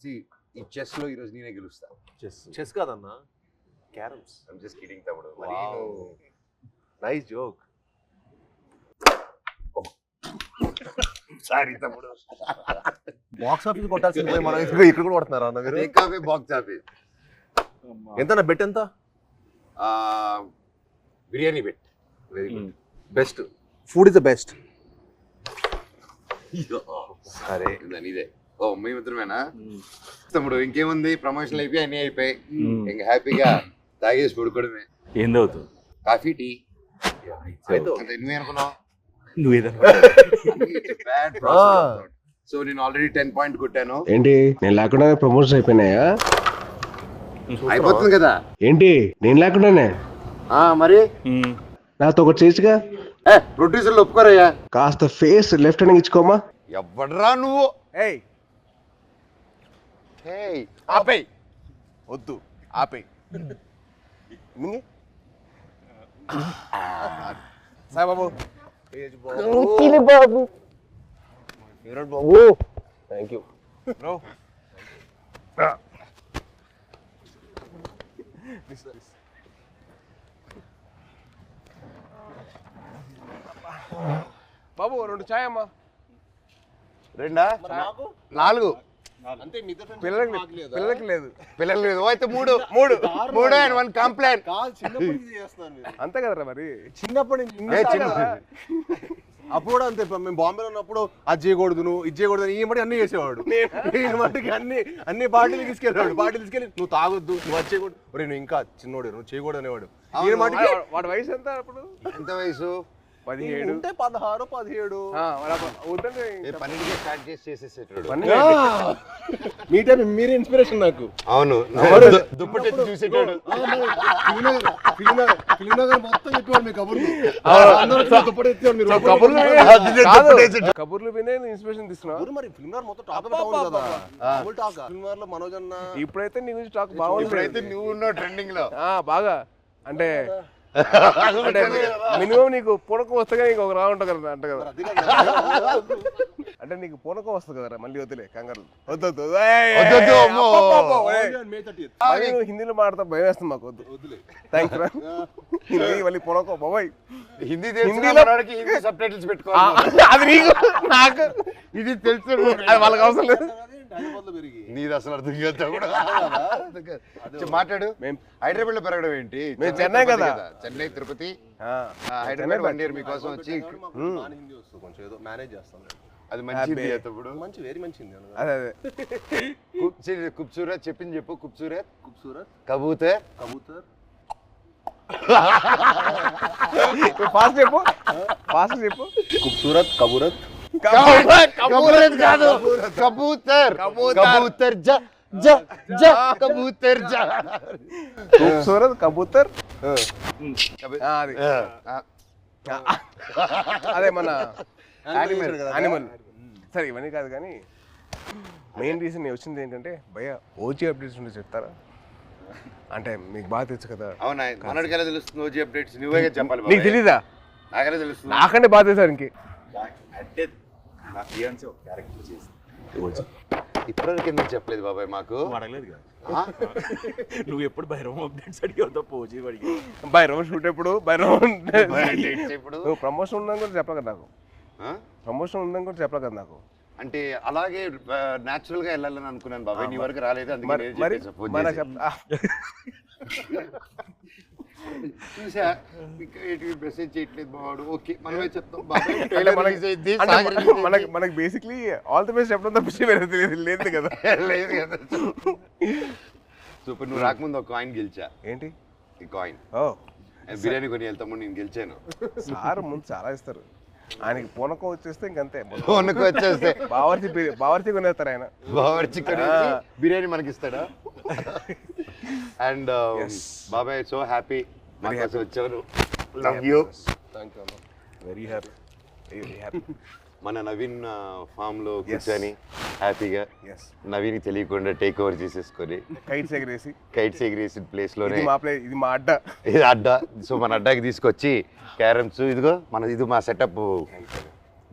ఈ చెస్ లో ఈరోజు నేనే గెలుస్తా. చెస్ కాదన్నా, క్యారమ్స్. ఐమ్ జస్ట్ కిడింగ్ తమ్ముడు. Nice joke. సారీ తమ్ముడు. బాక్స్ ఆఫీస్ కొట్టాల్సింది మనం ఇక్కడ కూడా కొడుతున్నారు అన్న మీరు. Take off box office. ఎంత బెట్ ఎంత? Biryani bet. Very good. Best food is the best. సరే ఇదే. ఓ మీ మిత్రమేనా తమ్ముడు? ఇంకేముంది, ప్రమోషన్లు అయిపోయి అన్ని అయిపోయి ఇంకా హ్యాపీగా తాగేసి పడుకోవడమే. ఏం తాగుతావు? Coffee, tea. నువ్వే అనుకున్నావు. సో నేను ఆల్రెడీ 10 పాయింట్ కొట్టాను. ఏంటి నేను లేకుండా ప్రమోషన్ అయిపోయినాయా? అయిపోతుంది కదా. ఏంటి నేను లేకుండానే? మరి నాతో ఒకటి చేయొచ్చుగా. ప్రొడ్యూసర్లు ఒప్పుకోరయ్యా. కాస్త ఫేస్ లెఫ్ట్ హ్యాండ్ ఇచ్చుకోమా. ఎవడరా నువ్వు? ఆపేయ్, వద్దు ఆపేయ్. సాయిబాబు బాబు బాబు థ్యాంక్ యూ బ్రో. బాబు 2 చాయ్ అమ్మా. 2 4 అంతే. పిల్లలకి లేదు. పిల్లలు లేదు. అయితే 3 అండ్ 1 కంప్లైంట్. అంతే కదరా మరి. చిన్నప్పటి అప్పుడు కూడా అంతే. మేము బాంబేలో ఉన్నప్పుడు అది చేయకూడదు, నువ్వు ఇది చేయకూడదు, ఈ మట్టి అన్ని చేసేవాడు. నేను మట్టికి అన్ని పార్టీలు తీసుకెళ్ళేవాడు. పార్టీలు తీసుకెళ్ళి నువ్వు తాగొద్దు, నువ్వు అది చేయకూడదు, నువ్వు ఇంకా చిన్నోడు, నువ్వు చేయకూడదు అనేవాడు. ఈయన మట్టికి వాడి వయసు ఎంత అప్పుడు? ఎంత వయసు? 17 ఉంటే 16 17. పన్నెండుకే స్టార్ట్ చేసేసేటాడు. మీ టైం మీరే ఇన్స్పిరేషన్ నాకు. అవును, దుప్పటి చూసేటాడు. కబుర్లు వినే ఇన్స్పిరేషన్ తీసుకున్నావు. మరి ఫిల్మ్ మొత్తం టాక్ కదా. ఫిల్మ్ లో మనోజ్ అన్న ఇప్పుడైతే నీ గురించి టాక్ బాగుంది. ఇప్పుడైతే నువ్వు ఉన్నావు ట్రెండింగ్ లో బాగా. అంటే మినిమం నీకు పూనకం వస్తే నీకు ఒక రావు ఉంటుంది కదా అంట కదా. అంటే నీకు పూనకం వస్తుంది కదరా. మళ్ళీ వద్దులే కంగారు. వద్దు హిందీలో మాట్లాడతా భయం వేస్తుంది మాకు. వద్దులే థ్యాంక్స్ రా. హిందీ మళ్ళీ పూనకం బాబాయ్. హిందీలో సబ్ టైటిల్స్ పెట్టుకోవాలి. అది నీకు నాకు ఇది తెలుసు, అది వాళ్ళకి అవసరం లేదు. నీది అసలు అర్థం కాదు కూడా. మాట్లాడు. హైదరాబాద్ లో పెరగడం ఏంటి? మేము చెన్నై కదా. చెన్నై, తిరుపతి, హైదరాబాద్ 1 year మీకోసం వచ్చి కొంచెం ఏదో మేనేజ్ చేస్తాం. అది మంచిది తప్పుడు. మంచి వెరీ మంచిది. అదే ఖూబ్సూరత్ చెప్పింది చెప్పు. ఖూబ్సూరత్ కబూతర్ ఫాస్ట్ చెప్పు. ఖూబ్సూరత్ కబూరత్ కాదు, కబూతర్ కబూతర్ ఖూబ్సూరత్ కబూతర్. అదే మన యానిమల్. సరే ఇవన్నీ కాదు కానీ మెయిన్ రీజన్ నేను వచ్చింది ఏంటంటే భయ్యా ఓజీ అప్డేట్స్ ఉంటే చెప్తారా? అంటే మీకు బాగా తెలుసు కదా. అవునా, మనడికెలా తెలుస్తుంది ఓజీ అప్డేట్స్? నువ్వే చెప్పాలి. నీకు తెలీదా? నాకెలా తెలుస్తుంది? నాకంటే బాగా తెలుసు ఇంకే. అంటే నా ఫియాన్సీ ఒక క్యారెక్టర్ చేసింది. ఇప్పటివరకు ఎందుకు చెప్పలేదు బాబాయ్ మాకు? అడగలేదు కదా. నువ్వు ఎప్పుడు భైరవం అప్డేట్స్ అడిగావు తప్ప ఓజీ అడిగి. భైరవం షూట్ ఎప్పుడు? భైరవం ఇప్పుడు నువ్వు ప్రమోషన్ ఉందని కూడా చెప్పలే కదా నాకు. ప్రమోషన్ ఉందని కూడా చెప్పలే కదా నాకు. అంటే అలాగే న్యాచురల్ గా వెళ్ళాలని అనుకున్నాను బాబాయ్. నీ వరకు రాలేదు. చూసా మెసేజ్ చేయట్లేదు బావాడు. ఓకే మనమే చెప్తాం బాబాయ్. మనకి బేసిక్లీ ఆల్ ది బెస్ట్ చెప్పడం తప్ప లేదు కదా. లేదు కదా. సూపర్. నువ్వు రాకముందు ఒక కాయిన్ గెలిచా. ఏంటి ఈ కాయిన్? బిర్యానీ కొని వెళ్తాము. నేను గెలిచాను. సార్ ముందు చాలా ఇస్తారు. ఆయనకి పూనకం వచ్చేస్తే ఇంకంతే. పూనకం వచ్చేస్తే బావర్చి కొనేస్తారు ఆయన. బావర్చి బిర్యానీ మనకి ఇస్తాడా? అండ్ బాబాయ్ సో హ్యాపీ వచ్చారు. Love you. Very happy. మన నవీన్ ఫామ్ లో కూర్చొని హ్యాపీగా నవీన్ తెలియకుండా టేక్ ఓవర్ చేసేసుకొని కైట్స్ ఎగిరేసి ప్లేస్ లోనే ఇది మా అడ్డా. ఇది అడ్డా. సో మన అడ్డాకి తీసుకొచ్చి క్యారమ్స్ ఇదిగో ఇది మా setup.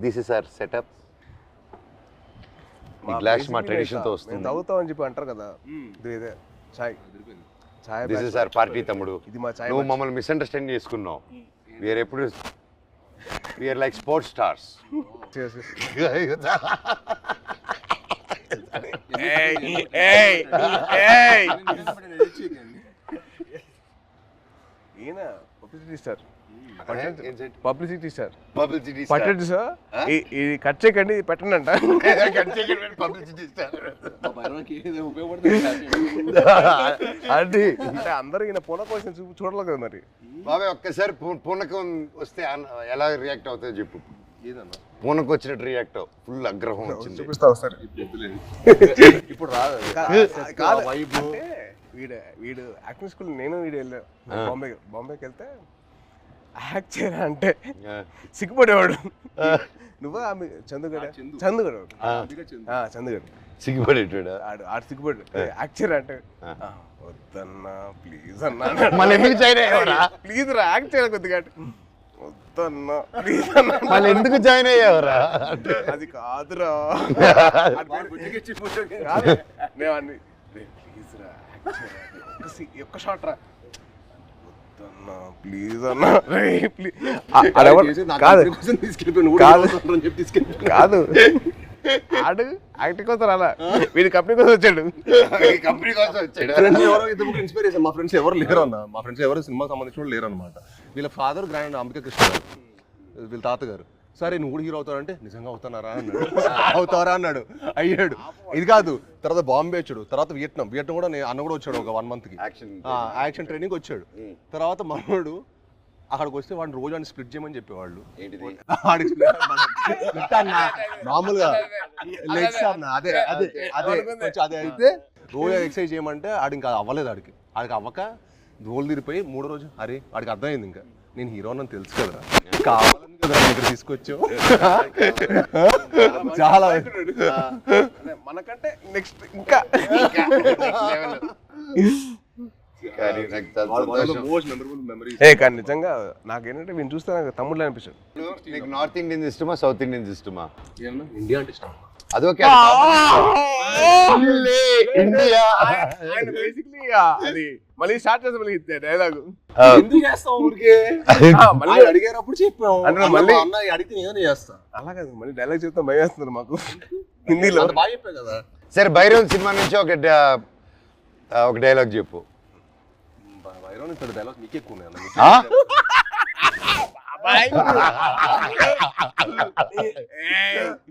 This is our setup. ఈ గ్లాస్ మా ట్రెడిషన్తో వస్తుంది. తాగుతామని చెప్పి అంటారు కదా, ఇదే చాయ్ చాయ్. దిస్ ఇస్ అవర్ పార్టీ తమ్ముడు. ఇది మా చాయ్. నువ్వు మమ్మల్ని మిస్అండర్స్టాండ్ చేసుకున్నావు. వీఆర్ ఎప్పుడు వీఆర్ లైక్ స్పోర్ట్స్ స్టార్స్. ఈయన publicity star, publicity star. Publicity పట్టండి సార్, ఇది కట్ చేయకండి, పెట్టండి అంట. పబ్లిసిటీ స్టార్ అంటే అందరూ ఈయన పూనకం వచ్చిన చూడలేదు కదా మరి. బాబాయ్ ఒక్కసారి పూనకం వస్తే ఎలా రియాక్ట్ అవుతుందో చెప్పు. పూనకం వచ్చినట్టు రియాక్ట్ అవ్వు. ఫుల్ ఆగ్రహం వచ్చింది. చూపిస్తా ఒకసారి. ఇప్పుడు రాదు కాదు. అంటే వీడు యాక్టింగ్ స్కూల్ నేను వీడు వెళ్ళాను బాంబేకి వెళ్తే యాక్ట్ చేయరా అంటే సిగ్గుపడేవాడు. నువ్వు ఆమె చందుగడ సిగ్గుపడేటాడు. ఆడు సిగ్గుపడు. యాక్ట్ చేయరా అంటే వద్దన్నా ప్లీజ్ అన్నా. మళ్ళీ ఎందుకు జాయిన్ అయ్యావరా? ప్లీజ్ రా యాక్ట్ చేయాలి కొద్దిగా. వద్దన్నా ప్లీజ్ అన్నా. మళ్ళీ ఎందుకు జాయిన్ అయ్యావరా? అది కాదురా. నేను అన్ని ప్లీజ్ రా ఒక్క షాట్ రా ప్లీజ్ అన్నా కాదు. ఆడు యాక్టింగ్ కోసం రాలా, వీడి కంపెనీ కోసం వచ్చాడు. కంపెనీ కోసం వచ్చాడు. ఇన్స్పిరేషన్ మా ఫ్రెండ్స్ ఎవరు లేరు అన్న. మా ఫ్రెండ్స్ ఎవరు సినిమాకి సంబంధించిన లేరు అనమాట. వీళ్ళ ఫాదర్ గ్రాండ్ అంబికా కృష్ణ గారు, వీళ్ళ తాతగారు. సరే నువ్వు కూడా హీరో అవుతావంటే నిజంగా అవుతానారా అన్నాడు. అవుతారా అన్నాడు. అయ్యాడు. ఇది కాదు, తర్వాత బాంబే వచ్చాడు, తర్వాత వియట్నాం కూడా అన్న కూడా వచ్చాడు ఒక 1 month యాక్షన్ ట్రైనింగ్ వచ్చాడు. తర్వాత మనోడు అక్కడికి వస్తే వాడిని రోజు అని స్ప్లిట్ చేయమని చెప్పేవాళ్ళు. మామూలుగా లెగ్స్ అన్న అదే అదే అదే అదే అయితే రోజు ఎక్సర్సైజ్ చేయమంటే ఆడికి ఇంకా అవ్వలేదు. ఆడికి అవ్వక రోల్ తిరిగిపోయి 3వ రోజు అరే వాడికి అర్థమైంది ఇంకా నేను హీరో అని తెలుసు కదా, కావాలని కదా ఇక్కడ తీసుకొచ్చావు. చాలా మనకంటే నెక్స్ట్ ఇంకా కానీ నిజంగా నాకేంటంటే వీళ్ళు చూస్తే నాకు తమ్ముళ్ళు అనిపించాడు. నీకు నార్త్ ఇండియన్స్ ఇష్టమా సౌత్ ఇండియన్స్ ఇష్టమా? ఇండియా అంటే ఇష్టం. అదొకే అది మళ్ళీ స్టార్ట్ చేస్తే మళ్ళీ డైలాగ్ ఎందుకు చేస్తావు ఊరికే? మళ్ళీ అడిగారప్పుడు చెప్పాము అంటే మళ్ళీ అన్న అడిగితే నేను చేస్తా. అలా కాదు, మళ్ళీ డైలాగ్ చెప్తా భయం వేస్తున్నారు మాకు హిందీలో. బాగా చెప్పావు కదా. సరే భైరవ్ సినిమా నుంచి ఒక డైలాగ్ చెప్పు. భైరవ్ నుంచి డైలాగ్ నీకే ఎక్కువ ఉన్నాయి.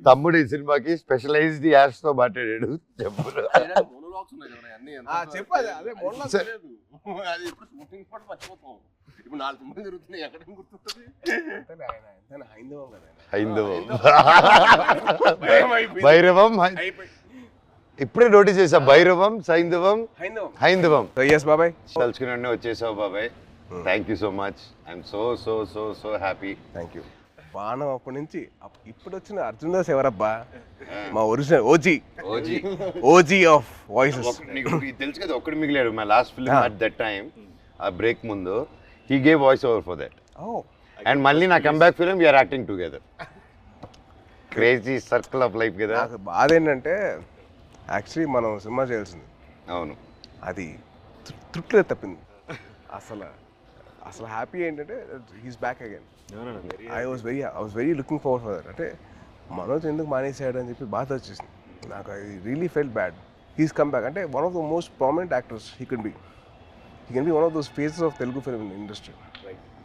తమ్ముడు ఈ సినిమాకి స్పెషలైజ్డ్ యాడ్స్ తో మాట్లాడాడు. చెప్పు. చెప్పాలి అదే ఇప్పుడు 4 సినిమాలు జరుగుతున్నాయి, ఎక్కడ గుర్తుంటుంది? హైందవం భైరవం ఇప్పుడే నోటీస్ చేసా. భైరవం హైందవం. బాబాయ్ తలుచుకుని వచ్చేసావు బాబాయ్. Thank you so much. I'm so so so so happy. Thank you. బాణం అప్పటి నుంచి ఇప్పుడు వచ్చిన అర్జున్ దాస్ ఎవరబ్బా? మా ఒరిజినల్ ఓజీ ఆఫ్ వాయిసెస్. నీకు తెలుసు కదా, ఒక్కడు మిగిలాడు. My last film at that time, ఆ బ్రేక్ ముందు he gave voice over for that. And మళ్ళీ నా comeback film we are acting together. Crazy circle of life కదా. నాకు బాధ ఏంటంటే యాక్చువల్లీ మనం సినిమా చేయాల్సింది. అవును, అది తృప్తిలో తప్పింది. అసలు హ్యాపీ ఏంటంటే he's back again. I was very looking forward for that. అంటే మనోజ్ ఎందుకు మానేసాడు అని చెప్పి బాధ వచ్చేసింది నాకు. I really felt bad. He's come back. అంటే one of the most prominent actors he can be one of those faces of Telugu film industry.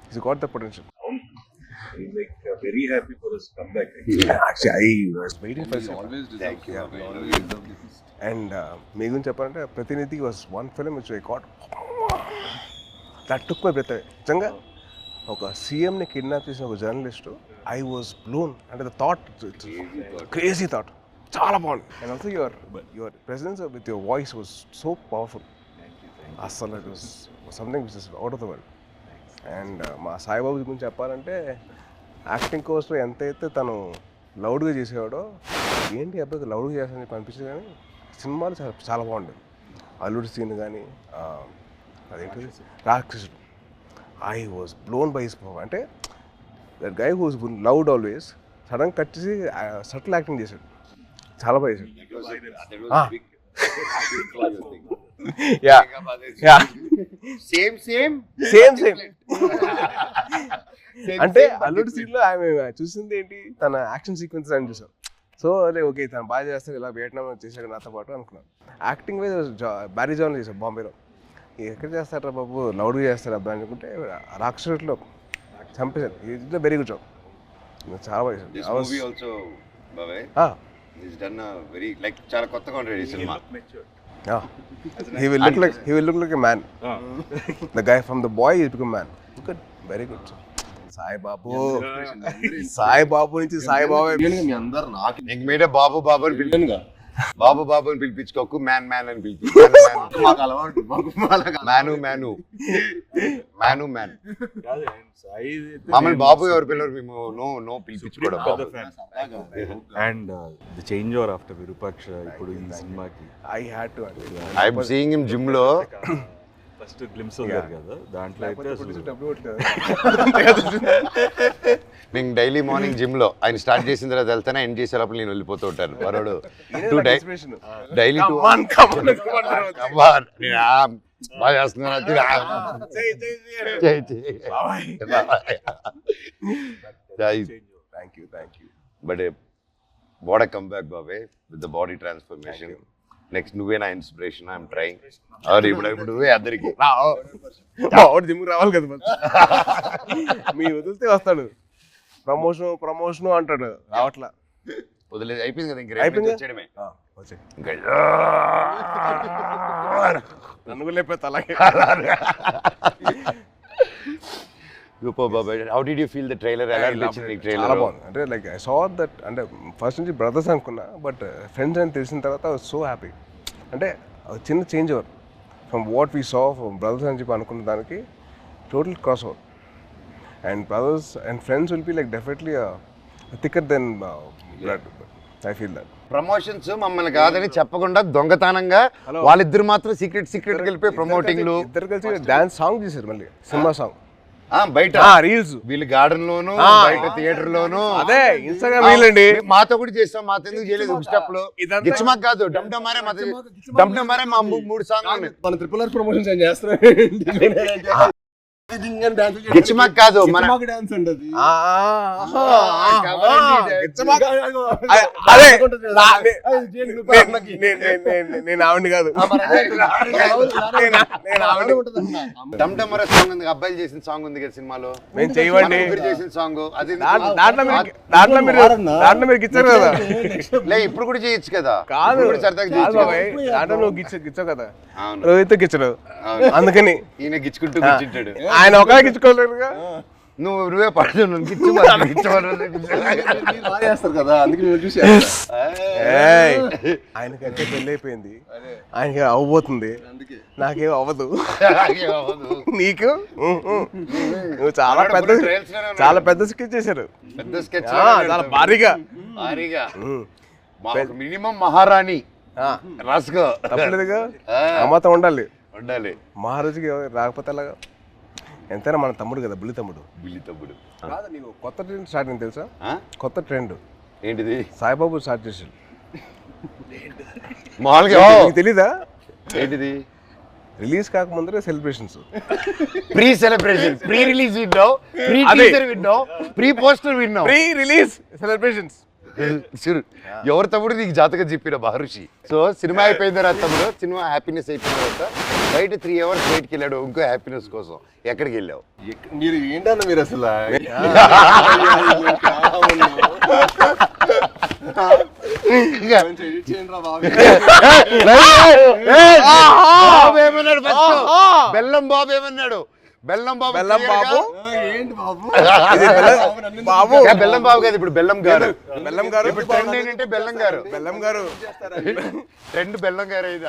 He's got the potential. Like very happy for his comeback. Actually, I was waiting for this. Always deserves to have and మీ గురించి చెప్పాలంటే Prathinidhi was one film which I got that took my breath away. నిజంగా ఒక సీఎంని kidnap చేసిన ఒక journalist, I was blown. అంటే the thought, crazy thought, చాలా బాగుంది. And also your presence with your voice was so powerful. అస్సలు it was something which is out of the world. And మా సాయిబాబు గురించి చెప్పాలంటే యాక్టింగ్ కోర్స్లో ఎంతైతే తను లౌడ్గా చేసేవాడో, ఏంటి అబ్బాయి లౌడ్గా చేస్తానని చెప్పి అనిపించింది. కానీ సినిమాలు చాలా బాగుండేది. అల్లుడి సీన్ కానీ అదేంటి Rakshasudu, I was blown by his power. అంటే that guy who's loud always sudden cut చేసి సటిల్ యాక్టింగ్ చేశాడు. చాలా బాగా చేశాడు. యా యా సేమ్ సేమ్ అంటే అల్లుడు సీన్ లో ఆమె చూసింది ఏంటి, తన యాక్షన్ సీక్వెన్స్ అని చూసాం. సో అదే ఓకే తను బాగా చేస్తాడు, ఇలా వియట్నాం చేశాడు నాతో పాటు అనుకున్నాను. యాక్టింగ్ వైజ్ బ్యారీ జాన్ చేశాడు బాంబేలో. ఎక్కడ చేస్తారా బాబు, లౌడ్గా చేస్తారు అబ్బాయి అనుకుంటే రాక్షసులో చంపేశాడు. ఇట్లా వెరీ గుడ్ జాబ్, చాలా బాగా చేశాడు. చాలా కొత్తగా ఉండేది ఈ cinema. He will look like a man. The guy from the boy is become man. Good, very good. Sai Babu నుంచి సాయి బాబు మీ అందరు నాకు ఇంక మీరే బాబు బాబు అని పిలిచానుగా. బాబు బాబు అని పిలిపించుకోకు, మ్యాన్ మ్యాన్ అని పిలిపించు. మాకు అలవాటు. Man man man man. మమ్మల్ని బాబు ఎవరు పిల్లలు, మేము నో పిలిపించుకోవడం. And the change over after Virupaksha ఇప్పుడు ఈ సినిమాకి ఐఎమ్ సీయింగ్ హిమ్ జిమ్ లో ఫస్ట్ గ్లిమ్స్ వదిలారు కదా, దాంట్లో అయితే మేము డైలీ మార్నింగ్ జిమ్ లో ఆయన స్టార్ట్ చేసిన తర్వాత వెళ్తానే ఎండ్ చేసేటప్పుడు నేను వెళ్ళిపోతూ ఉంటాను. వరుడు డైలీ బాగా చేస్తున్నారు. But what a come back బాబే with the body transformation. Next నువ్వే నా ఇన్స్పిరేషన్. I'm trying. ఇప్పుడు నువ్వే అందరికి జిమ్ రావాలి కదా, మీ వదిలితే వస్తాడు. ప్రమోషన్ అంటాడు, రావట్లా. వదిలేదు, అయిపోయింది కదా. ఇంక అయిపోయింది. వచ్చేయడమే. నన్ను కూడా లేకపోతే అలాగే. సూపర్ బాబాయ్. How did you feel the trailer? ఎలా అనిపించింది నీకు ట్రైలర్? చాలా బాగుంది. అంటే లైక్ ఐ సా దట్, అంటే ఫస్ట్ నుంచి బ్రదర్స్ అనుకున్నా, బట్ ఫ్రెండ్స్ అని తెలిసిన తర్వాత ఐ వాజ్ సో హ్యాపీ. అంటే చిన్న change over from what we saw from brothers అని చెప్పి అనుకున్న దానికి total cross over. And brothers and friends will be like definitely thicker then blood. I feel that. Promotions మమ్మల్ని కాదని చెప్పకుండా దొంగతనంగా వాళ్ళిద్దరు మాత్రం సీక్రెట్ వెళ్ళిపోయి ప్రమోటింగ్లు ఇద్దరు కలిసి డాన్స్ సాంగ్ చేశారు, మళ్ళీ సినిమా సాంగ్ బయట రీల్స్. వీళ్ళు గార్డెన్ లోను, బయట థియేటర్ లోను. అదే ఇన్స్టాగ్రామ్ రీల్ అండి. మాతో కూడా చేస్తాం, మాతో ఎందుకు చేయలేదు? స్టెప్ లో గిచ్చమాక్ కాదు, డమ్డమారే మా 3 సాంగ్ మన ట్రిపుల్ ఆర్ ప్రమోషన్స్ ఏం చేస్తారు. గిచ్చమాక్ కాదు, మన డాన్స్ అంటది. నేను ఆవిడ కాదు, డమ్డమరే సాంగ్ ఉంది, అబ్బాయిలు చేసిన సాంగ్ ఉంది కదా సినిమాలో. మేము చేయవండి చేసిన సాంగ్ అది. దాంట్లో మీరు గిచ్చారు కదా. లే ఇప్పుడు కూడా చేయొచ్చు కదా. కాదు దాంట్లో నువ్వు గిచ్చావు కదా, రోహిత్ గిచ్చడు. అందుకని ఈయన గిచ్చుకుంటూ కూర్చుంటాడు. ఆయన ఒక గిచ్చుకోలేరుగా. నువ్వే పడుతున్నావు చేస్తారు కదా, అందుకే చూసి. ఆయనకంటే పెళ్ళి అయిపోయింది, ఆయనకి అవ్వబోతుంది, నాకేం అవ్వదు. నీకు నువ్వు చాలా పెద్ద స్కెచ్ చేశారు, పెద్ద స్కెచ్, చాలా భారీగా. మినిమం మహారాణి రాసుకో, తప్పలేదుగా. అమ్మతో ఉండాలి. మహారాజుకి రాకపోతే అలాగా. ఎంతైనా మన తమ్ముడు కదా, బుల్లి తమ్ముడు. కాదు, నీకు కొత్త ట్రెండ్ స్టార్ట్ అయింది తెలుసా? కొత్త ట్రెండ్ ఏంటిది? సాయిబాబు స్టార్ట్ చేశాడు. మామూలుగా తెలీదా? ఏంటిది? రిలీజ్ కాకముందరే celebrations. Pre celebration, pre release విన్నావు, ప్రీ టీజర్ విన్నావు, ప్రీ పోస్టర్ విన్నావు, ప్రీ రిలీజ్ సెలబ్రేషన్స్. ఎవరు తమ్ముడు నీకు జాతకం చెప్పిన మహర్షి. సో సినిమా అయిపోయిన తర్వాత తమ్ముడు, సినిమా హ్యాపీనెస్ అయిపోయిన తర్వాత బయట 3 hours బయటకి వెళ్ళాడు ఇంకో హ్యాపీనెస్ కోసం. ఎక్కడికి వెళ్ళావు? మీరు ఏంటన్నా మీరు అసలు బెల్లం బాబు ఏమన్నాడు? బెల్లం బాబు ఏంటి బాబు? బాబు బెల్లం బాబు కాదు, ఇప్పుడు బెల్లం గారు. ఇప్పుడు ట్రెండ్ ఏంటంటే బెల్లం గారు. ట్రెండ్ బెల్లం గారు. ఇది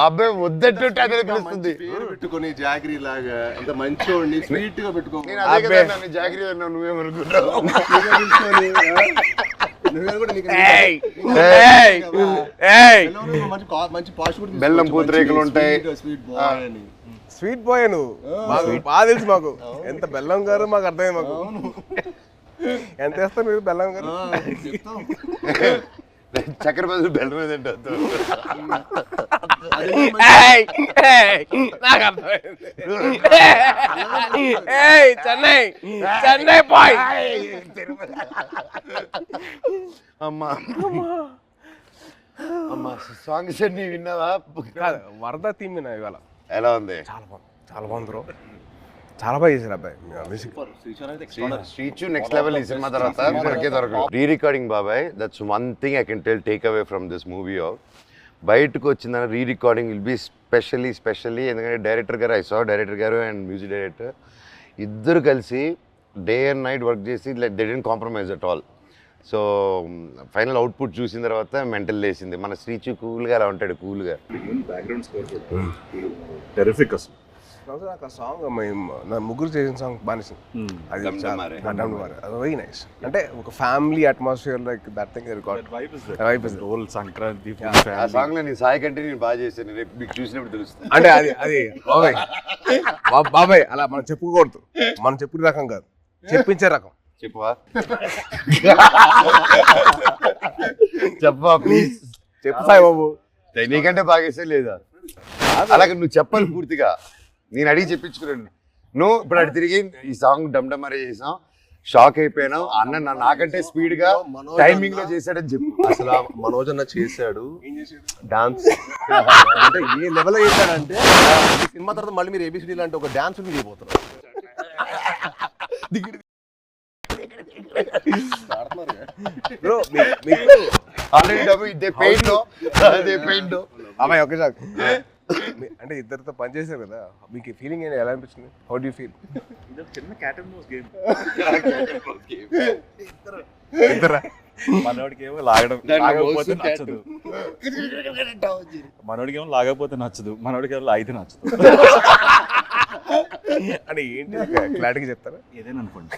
అబ్బాయి వద్దంటుంటే అదే పిలుస్తుంది. పెట్టుకుని జాగిరి లాగా అంత మంచి స్వీట్ గా పెట్టుకో. నేను అదే కదా నన్ను జాగిరి అన్నా, నువ్వేమనుకుంటావు? బెల్లం పూతరేకులు ఉంటాయి. స్వీట్ బాయ్ నువ్వు, మాకు బాగా తెలుసు. మాకు ఎంత బెల్లం గారు మాకు అర్థమైంది. మాకు ఎంత వేస్తారు మీరు బెల్లం గారు? చక్కెర బదులు బెల్లం మీద తింటావు. నాకు అర్థమైంది. చెన్నై చెన్నై బాయ్. అమ్మా అమ్మా సాంగ్స్ అన్ని విన్నావా? కాదు, వరద థీమ్ విన్నా ఇవాళ. ఎలా ఉంది? చాలా బాగుంది బ్రో, చాలా బాగా చేశారు అబ్బాయి మ్యూజిక్. శ్రీచు నెక్స్ట్ లెవెల్ ఈ సినిమా తర్వాత మనకే దొరకదు. రీ రికార్డింగ్ బాబాయ్, that's one thing I can take away from this movie. బయటకు వచ్చిందని re recording will be specially ఎందుకంటే డైరెక్టర్ గారు, డైరెక్టర్ గారు అండ్ మ్యూజిక్ డైరెక్టర్ ఇద్దరు కలిసి డే అండ్ నైట్ వర్క్ చేసి they didn't compromise at all. So final output చూసిన తర్వాత మెంటల్ లేసింది. మన శ్రీచు కూల్గా అలా ఉంటాడు, కూల్గా. బ్యాక్గ్రౌండ్ స్కోర్ కూడా టెరిఫిక్ అసలు. నాకు ఆ సాంగ్ నా ముగ్గురు చేసిన సాంగ్ బానిసింది. అది వెరీ నైస్. అంటే ఒక family atmosphere like that thing record role Sankranti ఆ సాంగ్ లో నేను సాయి కంటే నేను బాగా చేశాను. రేపు మీకు చూసినప్పుడు తెలుస్తుంది. అంటే అది బాబాయ్ అలా మనం చెప్పుకోకూడదు. మనం చెప్పిన రకం కాదు, చెప్పించే రకం. చెప్పవా? చెప్పవా ప్లీజ్? చెప్పు సాయి బాబు. నీకంటే బాగా చేసే లేదా? అలాగే నువ్వు చెప్పాలి పూర్తిగా. నేను అడిగి చెప్పించుకున్నాను. నువ్వు ఇప్పుడు అటు తిరిగి ఈ సాంగ్ డమ్డమరే చేసాం, షాక్ అయిపోయినావు. అన్న నాకంటే స్పీడ్ గా టైమింగ్ లో చేశాడని చెప్పు. అసలు మనోజ్ అన్న చేశాడు డాన్స్. అంటే ఏ లెవెల్ చేశాడంటే సినిమా తర్వాత మళ్ళీ మీరు ఏబిసిడి లాంటి ఒక డాన్స్ చేయబోతున్నారు. బ్రో అమ్మాయి ఒకే సార్ అంటే ఇద్దరితో పనిచేశారు కదా, మీకు ఫీలింగ్ ఏంటి, ఎలా అనిపించింది? How do you feel? చిన్న క్యాట్ అండ్ మౌస్ గేమ్. ఇద్దరా? మనోడికేమో లాగకపోతే నచ్చదు, మనోడికేమో లాగకపోతే నచ్చదు, మనోడికేమో లాగితే నచ్చదు. అంటే ఏంటి క్లారిటీగా చెప్తారా? ఏదైనా అనుకోండి.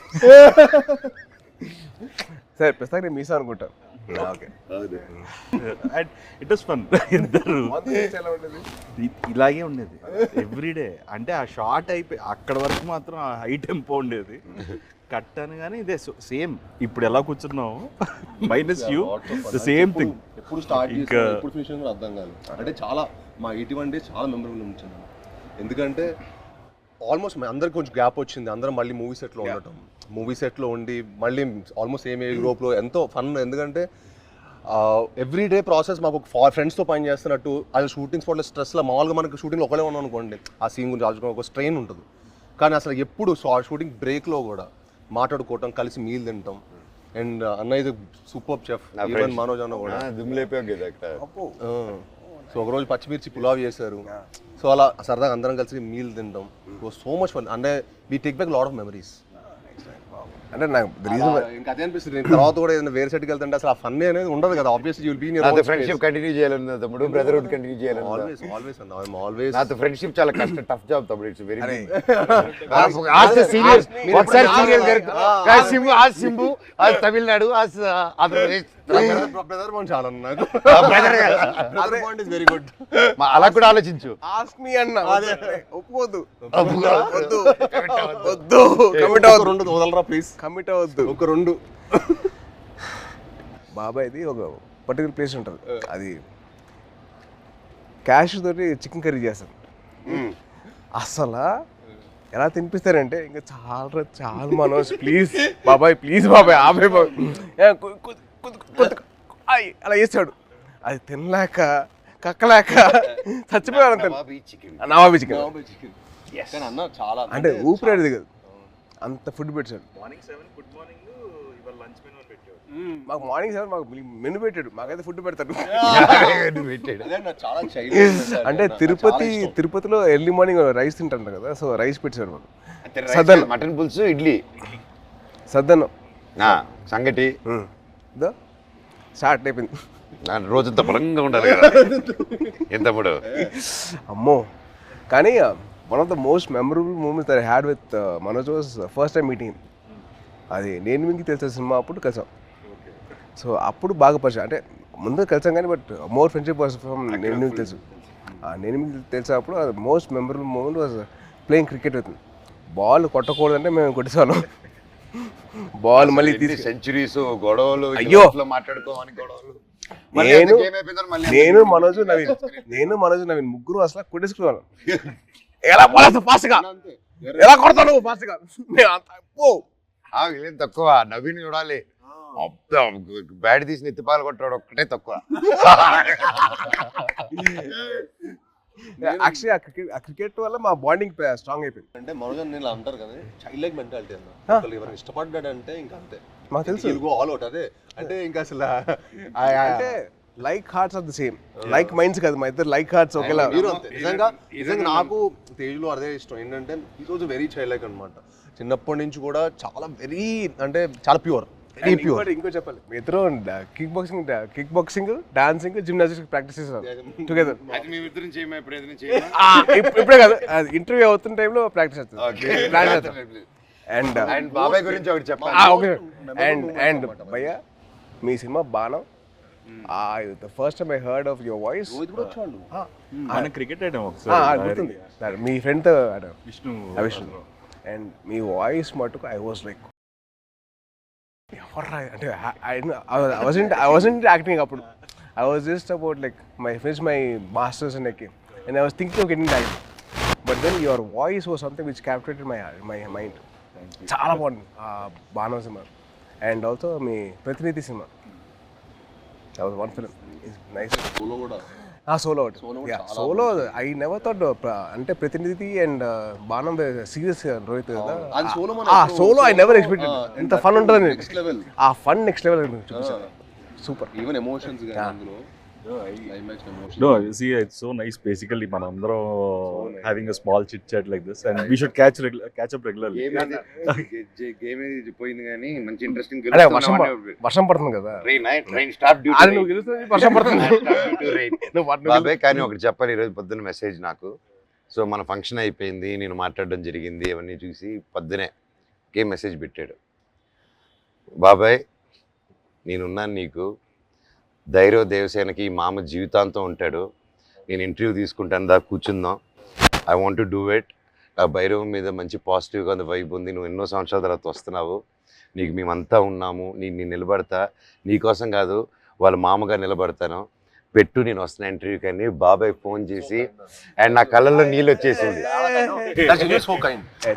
సరే ప్రస్తుతానికి మీసా అనుకుంటాను. Okay, and it was fun. ఇద్దరు ఎలా ఉండేది? ఇలాగే ఉండేది ఎవ్రీడే. అంటే ఆ షార్ట్ అయిపోయి అక్కడ వరకు మాత్రం ఆ హై టెంపో ఉండేది. కట్ అని కానీ ఇదే సేమ్ ఇప్పుడు ఎలా కూర్చున్నావు minus you the same thing. ఎప్పుడు స్టార్ట్ చేసి ఎప్పుడు ఫినిష్ కూడా అర్థం కాదు. అంటే చాలా మా 81 days చాలా మెమరబుల్ ఉంచింది. ఎందుకంటే ఆల్మోస్ట్ అందరికి కొంచెం గ్యాప్ వచ్చింది. అందరం మళ్ళీ మూవీ సెట్లో ఉండటం, మూవీ సెట్లో ఉండి మళ్ళీ ఆల్మోస్ట్ సేమ్ ఏజ్ గ్రూప్లో ఎంతో ఫన్. ఎందుకంటే ఎవ్రీడే ప్రాసెస్ మాకు ఫ్రెండ్స్తో పని చేస్తున్నట్టు. అది షూటింగ్ స్పాట్లో స్ట్రెస్లో మామూలుగా మనకి షూటింగ్లో ఒకడే ఉన్నాం అనుకోండి, ఆ సీన్ గురించి ఆలోచుకుని ఒక స్ట్రెయిన్ ఉంటుంది. కానీ అసలు ఎప్పుడు షూటింగ్ బ్రేక్లో కూడా మాట్లాడుకోవటం, కలిసి మీల్ తింటాం. అండ్ అన్న ఇది సూపర్ చెఫ్, ఈవెన్ మనోజ్ అన్న కూడా సో ఒకరోజు పచ్చిమిర్చి పులావ్ చేశారు. సో అలా సరదాగా అందరం కలిసి మీల్ తింటాం. So much fun. అంటే we take back lot of memories. అంటే నాకు ఇంకా అదే అనిపిస్తుంది. తర్వాత కూడా ఏదైనా వేరే సెట్కి వెళ్తుంటే అసలు ఆ ఫన్ అనేది ఉండదు కదా. Obviously you will be in your friendship continue చేయాలన్నా తమ్ముడు, బ్రదర్హుడ్ కంటిన్యూ చేయాలన్నా ఆల్వేస్ అన్న ఐ యామ్ ఆల్వేస్. నాతో ఫ్రెండ్షిప్ చాలా కష్టం, టఫ్ జాబ్ తమ్ముడు. It's very serious. ఒకసారి సీరియస్ సింబు, ఆ సింబు, ఆ తమిళనాడు, ఆ ఆంధ్రప్రదేశ్ బ్రదర్ బాండ్ చాలా నాకు. Brother bond is very good. అలా కూడా ఆలోచించు. ఆస్క్ మీ అన్న. ఒప్పుకోవద్దు, వద్దు, వద్దు, కమిట్ అవ్వద్దు. రెండు వదలరా ప్లీజ్, కమిట్ అవ్వద్దు. ఒక రెండు బాబాయ్ది ఒక పర్టికులర్ ప్లేస్ ఉంటుంది. అది క్యాష్ తోటి చికెన్ కర్రీ చేస్తారు. అసలు ఎలా తినిపిస్తారంటే ఇంకా చాలా మనోజ్ ప్లీజ్ బాబాయ్, ప్లీజ్ బాబాయ్, ఆబాయ్ బాబాయ్ అలా చేస్తాడు. అది తినలేక కక్కలేక చచ్చిపోయాడు. నవాబీ చికెన్ అంటే ఊపిరాడు దిగదు, అంత ఫుడ్ పెట్టాడు. మార్నింగ్ 7 గుడ్ మార్నింగ్, ఇవాళ లంచ్ మెనూ అని పెట్టాడు. మాకు మార్నింగ్ 7 మాకు మెనూ పెట్టాడు, మాకైతే ఫుడ్ పెడతాడు. అంటే తిరుపతిలో ఎర్లీ మార్నింగ్ రైస్ తింటారు కదా, సో రైస్ పెట్టాడు మాకు. సద్దన్నం, మటన్ పులుసు, ఇడ్లీ, సద్దన్నం, సంగటి స్టార్ట్ అయిపోయింది. రోజంతా బలంగా ఉండాలి కదా ఎంత మూడు. అమ్మో. కానీ one of the most memorable moments that I had with Manoj was first time meeting. అది నేను మీకు తెలిసిన సినిమా అప్పుడు కలిసాం. సో అప్పుడు బాగా పరిచయం, అంటే ముందు కలిసాం కానీ but more friendship was from నేను మీకు తెలుసు. నేను మీకు తెలిసినప్పుడు అది most memorable moment was playing cricket with. Ball కొట్టకూడదంటే మేము కొట్టేసాను. బాల్ మళ్ళీ సెంచరీస్, గొడవలు, అయ్యో మాట్లాడుకోమని గొడవలు. నేను మనోజ్ నవీన్ ముగ్గురు అసలు కొట్టేసుకున్నాను. ఎలా పోలేదు ఫాస్ట్గా, ఎలా కొడతాను ఫాస్ట్గా. ఏం తక్కువ నవీన్ చూడాలి, బ్యాట్ తీసి ఎత్తిపాలు కొట్టాడు ఒక్కటే తక్కువ. యాక్చువల్లీ ఆ క్రికెట్ వల్ల మా బాండింగ్ స్ట్రాంగ్ అయిపోయింది. అంటే మనోజ్ నేను అంటారు కదా చైల్డ్ లైక్ మెంటాలిటీ అన్న, ఎవరైనా ఇష్టపడ్డాడంటే ఇంకా అంతే, మాకు తెలుసు ఆల్ అవుట్. అదే అంటే ఇంకా అసలు అంటే like hearts are the same, like minds కదా మా ఇద్దరు, లైక్ హార్ట్స్ ఒకేలా. నిజంగా నాకు తేజ్లో అదే ఇష్టం ఏంటంటే ఈరోజు వెరీ చైల్డ్ లైక్ అనమాట. చిన్నప్పటి నుంచి కూడా చాలా వెరీ అంటే చాలా ప్యూర్, వెరీ ప్యూర్. ఇంకో చెప్పాలి, మీ ఇద్దరు kick boxing dancing gymnastics practice చేస్తారు టుగెదర్. ఇప్పుడే కాదు, ఇంటర్వ్యూ అవుతున్న టైంలో ప్రాక్టీస్ చేస్తారు. అండ్ బాబాయ్ గురించి ఒకటి చెప్పాలి. అండ్ భయ్య మీ cinema Baanam, the first time I heard of your voice, cricket ఆడాం మీ ఫ్రెండ్ తో ఆడాం, విష్ణు. అండ్ మీ వాయిస్ మటుకు ఐ వాజ్ లైక్ ఎవర్రా అంటే I wasn't acting అప్పుడు. I was just about like finished my masters and I was thinking of getting that, but then your voice was something which captivated my mind. చాలా బాగుంది బాణం cinema. And also మీ ప్రతినిధి cinema, that was one film, it's nice. Solo I never thought అంటే ప్రతినిధి and బాణం serious Rohit కదా. Solo I never expected ఇంత fun ఉంటుంది. ఆ ఫన్ నెక్స్ట్ లెవెల్ చూపించారు, సూపర్. ఈవెన్ ఎమోషన్స్ అందులో No, see, it's so nice. Basically, manandro having a small chit chat like this, and we should catch up regularly. Game ఇది పోయింది కానీ మంచి interesting. అదే వర్షం పడుతుంది కదా, ట్రైన్ స్టాప్ డ్యూటీ. అది నువ్వు గెలుస్తుంది, వర్షం పడుతుంది. బాబాయ్ కానీ ఒకటి చెప్పాలి, ఈరోజు పొద్దున్న మెసేజ్ నాకు. సో మన ఫంక్షన్ అయిపోయింది, నేను మాట్లాడడం జరిగింది, అవన్నీ చూసి పొద్దునే గేమ్ మెసేజ్ పెట్టాడు. బాబాయ్ నేనున్నాను నీకు, ధైర్య దేవసేనకి మామ జీవితాంతం ఉంటాడు, నేను ఇంటర్వ్యూ తీసుకుంటాను, దా కూర్చుందాం, I want to do it. ఆ భైరవం మీద మంచి పాజిటివ్గా ఉంది, వైబ్ ఉంది, నువ్వు ఎన్నో సంవత్సరాల తర్వాత వస్తున్నావు, నీకు మేమంతా ఉన్నాము, నేను నిలబడతా, నీకోసం కాదు వాళ్ళ మామగా నిలబడతాను, పెట్టు నేను వస్తున్నా ఇంటర్వ్యూ. కానీ బాబాయ్ ఫోన్ చేసి అండ్ నా కళ్ళల్లో నీళ్ళు వచ్చేసింది.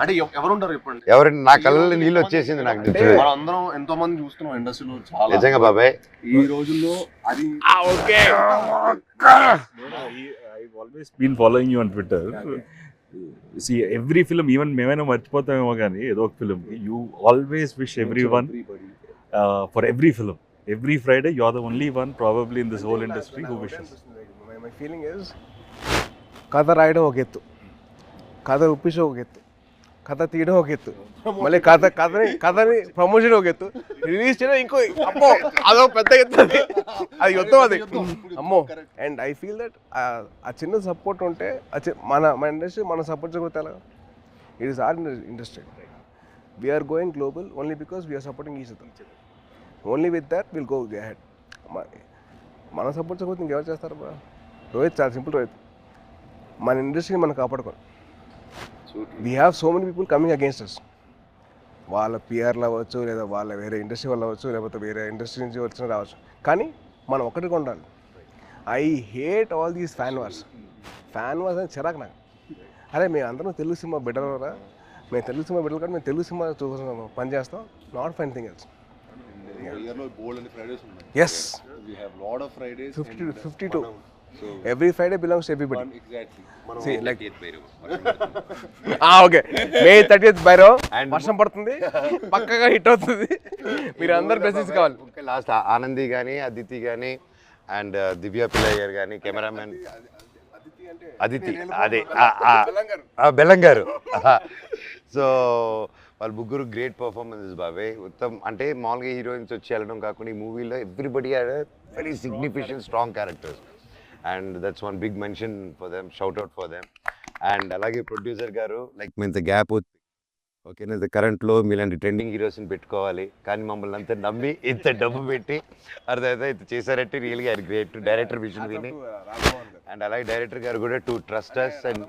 అంటే ఎవరుంటారు ఇప్పుడు, ఎవరంటే నా కళ్ళల్లో నీళ్ళు వచ్చేసింది నాకు. అందరం ఎంతో మంది చూస్తున్నాం ఇండస్ట్రీలో, చాలా నిజంగా బాబాయ్ ఈ రోజుల్లో అది. I've always been following you on Twitter. See, every film, even మేమైనా మర్చిపోతామేమో కానీ ఏదో ఒక film, you always wish everyone for every film. Every Friday, you're the only one probably in this whole industry who wishes. My feeling is, కథ రాయడం ఒక ఎత్తు, కథ ఒప్పించడం ఒక ఎత్తు, కథ తీయడం ఒక ఎత్తు, మళ్ళీ కథని ప్రమోషన్ ఒక ఎత్తు, రిలీజ్ చేయడం ఇంకో అమ్మో అదో పెద్ద ఎత్తు, అది యుద్ధం అది అమ్మో. అండ్ ఐ ఫీల్ దట్ ఆ చిన్న సపోర్ట్ ఉంటే మన ఇండస్ట్రీ మన సపోర్ట్ చేయకపోతే ఎలా? It is our industry. We are going global only because we are supporting each other. Only with that will go ahead. మనం సపోర్ట్ చేయకపోతే ఇంకెవరు చేస్తారు బా? రోహిత్ చాలా సింపుల్, రోహిత్ మన ఇండస్ట్రీని మనం కాపాడుకోవాలి. We have so many people coming against us, వాళ్ళ పిఆర్లు అవ్వచ్చు, లేదా వాళ్ళ వేరే ఇండస్ట్రీ వాళ్ళు అవ్వచ్చు, లేకపోతే వేరే ఇండస్ట్రీ నుంచి వచ్చిన రావచ్చు, కానీ మనం ఒకటిగా ఉండాలి. I hate all these fan wars అని చిరాకు నాకు. అరే మేము అందరం తెలుగు సినిమా బెటర్రా, మేము తెలుగు సినిమా బెటర్ కానీ మేము తెలుగు సినిమా పని చేస్తాం, not fine thing else. Yes, we have lot of Fridays, 52. So every Friday belongs to everybody. Exactly. See, like 30th Bhairav. Okay. May 30th Bhairav. వర్షం పడుతుంది, పక్కగా హిట్ అవుతుంది, మీరు అందరు బ్లెస్సింగ్స్ కావాలి. లాస్ట్ ఆనంది కానీ, అదితి కానీ, అండ్ దివ్య పిల్లయ్య గారు కానీ, కెమెరామెన్ అదితి, అదే బెల్లంగారు. సో వాళ్ళు ముగ్గురు గ్రేట్ పర్ఫార్మెన్సెస్ బాబాయ్. ఉత్తమ్ అంటే మామూలుగా హీరోయిన్స్ వచ్చి వెళ్ళడం కాకుండా ఈ మూవీలో everybody had very significant strong characters, and that's one big mention for them, shout out for them. And అలాగే ప్రొడ్యూసర్ గారు లైక్ మీ ఇంత గ్యాప్ ఓకేనా, కరెంట్లో మీలాంటి ట్రెండింగ్ హీరోస్ని పెట్టుకోవాలి, కానీ మమ్మల్ని అంతా నమ్మి ఇంత డబ్బు పెట్టి అర్థమైతే ఇంత చేశారంటే రియల్గా ఆయన గ్రేట్. డైరెక్టర్ విజన్ విని, అండ్ అలాగే డైరెక్టర్ గారు కూడా టు ట్రస్ట్ అస్. అండ్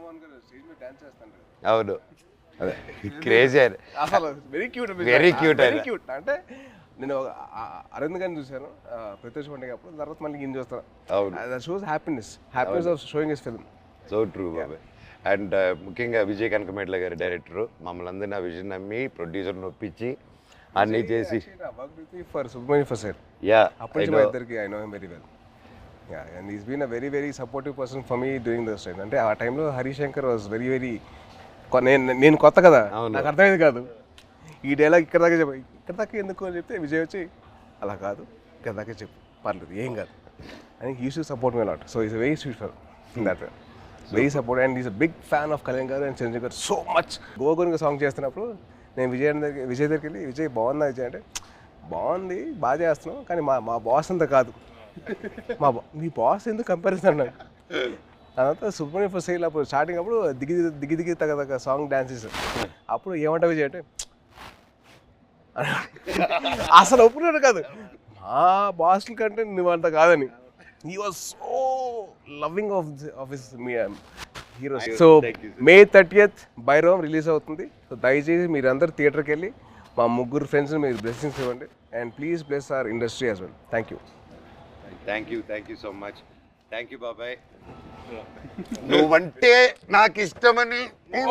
అవును, అదే క్రేజీ, అసలు వెరీ క్యూట్ వెరీ క్యూట్. అంటే నేను అరవింద్ గారిని చూశాను ప్రత్యక్ష పండుగ అప్పుడు, తర్వాత మళ్ళీ ఈయన చూస్తాను. అవును. That shows happiness of showing his film. So true బాబాయ్. అండ్ ముఖ్యంగా విజయ్ కనకమేట్ల గారి డైరెక్టర్ మమ్మల్ని అందరినీ ఆ విజన్ నమ్మి ప్రొడ్యూసర్ నొప్పించి అన్నీ చేసి for Subrahmanyam for sir yeah అప్పటి నుంచి మా ఇద్దరికి I know him very well. Yeah and is been a very very supportive person for me during those time. అంటే ఆ టైంలో హరిశంకర్ వాజ్ వెరీ వెరీ, నేను కొత్త కదా, నాకు అర్థమైంది కాదు ఈ డైలాగ్ ఇక్కడ దాకా ఎందుకు అని చెప్తే విజయ్ వచ్చి అలా కాదు ఇక్కడ దాకా చెప్పు పర్లేదు ఏం కాదు అని he used to support me lot. So is very sweet for that very support and is a big fan of Kalyan garu and Chiranjeevi గారు సో మచ్. గోగునికి సాంగ్ చేస్తున్నప్పుడు నేను విజయ్ దగ్గరికి వెళ్ళి విజయ్ బాగుందా విజయ్ అంటే, బాగుంది బాగా చేస్తున్నాం కానీ మా బాస్ అంతా కాదు, మీ బాస్ ఎందుకు కంపారిజన్ అన్నాడు. తర్వాత సుబ్రహ్మణ్యం ఫర్ సేల్ అప్పుడు స్టార్టింగ్ అప్పుడు దిగి తగ్గ సాంగ్ డాన్సెస్ అప్పుడు ఏమంటా విజయ్ అంటే అసలు ఒప్పుకున్నాడు కాదు, మా బాస్ల కంటే నువ్వంత కాదని. He was so loving of his heroes. So May 30th Bhairavam release అవుతుంది. సో దయచేసి మీరందరూ థియేటర్కి వెళ్ళి మా ముగ్గురు ఫ్రెండ్స్ని మీరు బ్లెస్సింగ్స్ ఇవ్వండి and please bless our industry as well. Thank you so much. Thank you బాబాయ్. నువ్వంటే నాకు ఇష్టమని యూ.